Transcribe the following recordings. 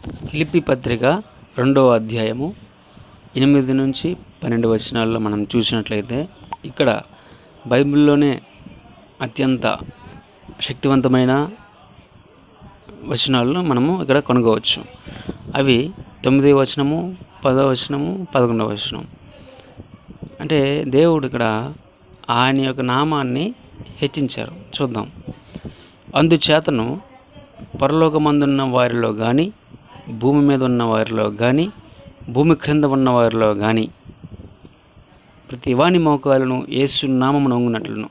ఫిలిప్పీ పత్రిక 2వ అధ్యాయము 8 నుంచి 12 వచనాల్లో మనం చూసినట్లయితే ఇక్కడ బైబిల్లోనే అత్యంత శక్తివంతమైన వచనాలను మనము ఇక్కడ కనుగొనవచ్చు. అవి 9వ వచనము, 10వ వచనము, 11వ వచనం. అంటే దేవుడు ఇక్కడ ఆయన యొక్క నామాన్ని హెచ్చించారు. చూద్దాం. అందుచేతను పరలోకమందున్న వారిలో కానీ, భూమి మీద ఉన్న వారిలో కానీ, భూమి క్రింద ఉన్న వారిలో కానీ ప్రతి వాని మోకాలను యేసు నామమున వంగునట్లును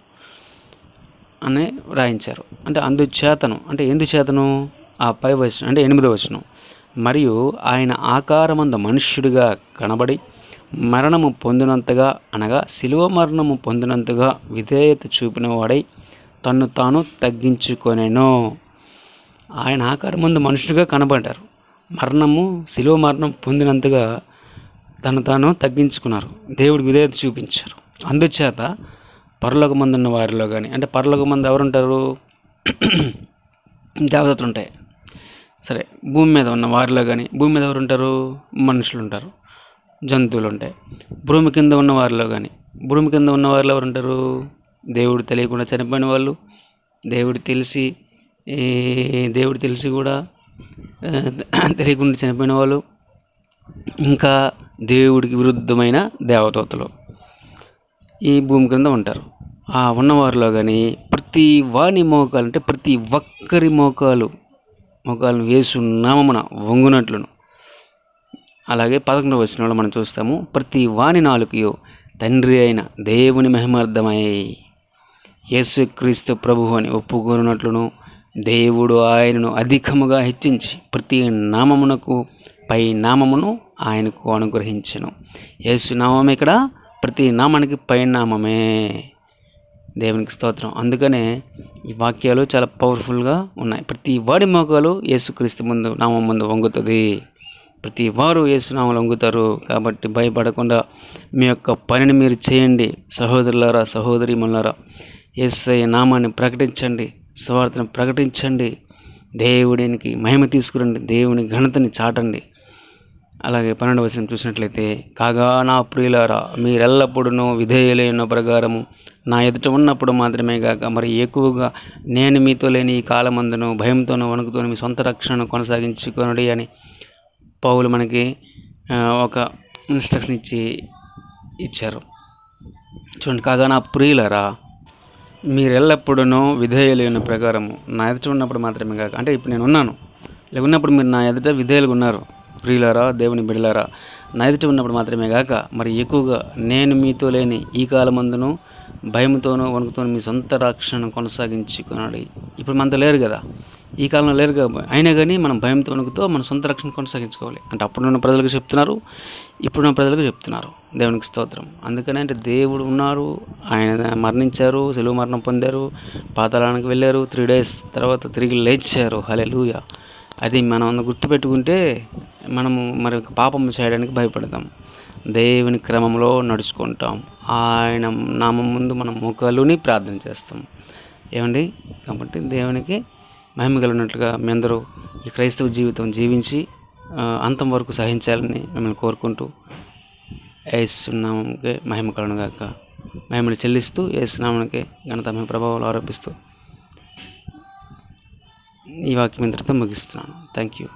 అని వ్రాయించారు. అంటే అందుచేతను అంటే ఎందుచేతను ఆ పై వచనం అంటే 8వ వచనం. మరియు ఆయన ఆకారమందు మనుష్యుడిగా కనబడి మరణము పొందినంతగా అనగా శిలువ మరణము పొందినంతగా విధేయత చూపిన వాడై తన్ను తాను తగ్గించుకొనెను. ఆయన ఆకారమందు మనుషుడిగా కనబడ్డారు. శిలువ మరణం పొందినంతగా తను తాను తగ్గించుకున్నారు. దేవుడికి విధేయత చూపించారు. అందుచేత పరలోకమందున్న వారిలో కానీ, అంటే పరలోకమందు ఎవరుంటారు? దేవతలు ఉంటాయి. సరే, భూమి మీద ఉన్న వారిలో కానీ, భూమి మీద ఎవరుంటారు? మనుషులు ఉంటారు, జంతువులు ఉంటాయి. భూమి కింద ఉన్న వారిలో కానీ, భూమి కింద ఉన్న వారిలో ఎవరుంటారు? దేవుడు తెలియకుండా చనిపోయిన వాళ్ళు, దేవుడు తెలిసి కూడా తెలియకుండా చనిపోయిన వాళ్ళు, ఇంకా దేవుడికి విరుద్ధమైన దేవదూతలు ఈ భూమి క్రింద ఉంటారు. ఆ ఉన్నవారిలో కానీ ప్రతి వాని మోకాలు అంటే ప్రతి ఒక్కరి మోకాలను యేసు నామమున వంగునట్లును. అలాగే 11వ వచనంలో మనం చూస్తాము, ప్రతి వాని నాలుకయు తండ్రి అయిన దేవుని మహిమార్థమై యేసుక్రీస్తు ప్రభువు అని ఒప్పుకొనున్నట్లును దేవుడు ఆయనను అధికముగా హెచ్చించి ప్రతి నామమునకు పై నామమును ఆయనకు అనుగ్రహించెను. యేసు నామమే ఇక్కడ ప్రతి నామానికి పై నామమే. దేవునికి స్తోత్రం. అందుకనే ఈ వాక్యాలు చాలా పవర్ఫుల్గా ఉన్నాయి. ప్రతి వాడి మోకాలు యేసుక్రీస్తు నామం ముందు వంగుతుంది. ప్రతి వారు యేసు నామములో వంగుతారు. కాబట్టి భయపడకుండా మీ యొక్క పనిని మీరు చేయండి. సహోదరులారా, సహోదరీమణులారా, యేసయ్య నామాన్ని ప్రకటించండి, సువార్తను ప్రకటించండి, దేవునికి మహిమ తీసుకురండి, దేవుని ఘనతని చాటండి. అలాగే 12వ వచనం చూసినట్లయితే, కాగా నా ప్రియులారా, మీరెల్లప్పుడూ విధేయులైన ప్రకారము నా ఎదుట ఉన్నప్పుడు మాత్రమే కాక మరి ఎక్కువగా నేను మీతో లేని ఈ కాలమందును భయంతోనూ వణుకుతోనూ మీ సొంత రక్షణను కొనసాగించుకొనుడి అని పౌలు మనకి ఒక ఇన్స్ట్రక్షన్ ఇచ్చారు. చూడండి, కాగా నా ప్రియులారా, మీరెల్లప్పుడూ విధేయులైన ప్రకారము నా ఎదుట ఉన్నప్పుడు మాత్రమే కాక, అంటే ఇప్పుడు నేను ఉన్నాను, ఉన్నప్పుడు మీరు నా ఎదుట విధేయులుగా ఉన్నారు. ప్రియులారా, దేవుని బిడ్డలారా, నా ఎదుట ఉన్నప్పుడు మాత్రమే కాక మరి ఎక్కువగా నేను మీతో లేని ఈ కాలమందును భయంతోనూ వణుకుతోనూ మీ సొంత రక్షణను కొనసాగించుకున్నాడు. ఇప్పుడు మనతో లేరు కదా, ఈ కాలంలో లేరు కదా, అయినా కానీ మనం భయంతో వణుకుతో మన సొంత రక్షణ కొనసాగించుకోవాలి. అంటే అప్పుడున్న ప్రజలకు చెప్తున్నారు, ఇప్పుడున్న ప్రజలకు చెప్తున్నారు. దేవునికి స్తోత్రం. అందుకనే అంటే దేవుడు ఉన్నారు, ఆయన మరణించారు, శిలువ మరణం పొందారు, పాతాళానికి వెళ్ళారు, 3 days తర్వాత తిరిగి లేచారు. హల్లెలూయా. అది మనం గుర్తుపెట్టుకుంటే మనము మరి పాపం చేయడానికి భయపడతాం, దేవుని క్రమంలో నడుచుకుంటాం, ఆయన నామం ముందు మనం మోకాలుని ప్రార్థన చేస్తాం. ఏమండి? కాబట్టి దేవునికి మహిమ కలిగినట్లుగా మీ అందరూ ఈ క్రైస్తవ జీవితం జీవించి అంతం వరకు సహించాలని మిమ్మల్ని కోరుకుంటూ, యేసు నామముకే మహిమ కలుగును గాక. మహిమను చెల్లిస్తూ యేసు నామముకే ఘనత మహిమ ప్రభావాలు ఆరోపిస్తూ ఈ వాక్యం ఇంతటితో ముగిస్తున్నాను. Thank you.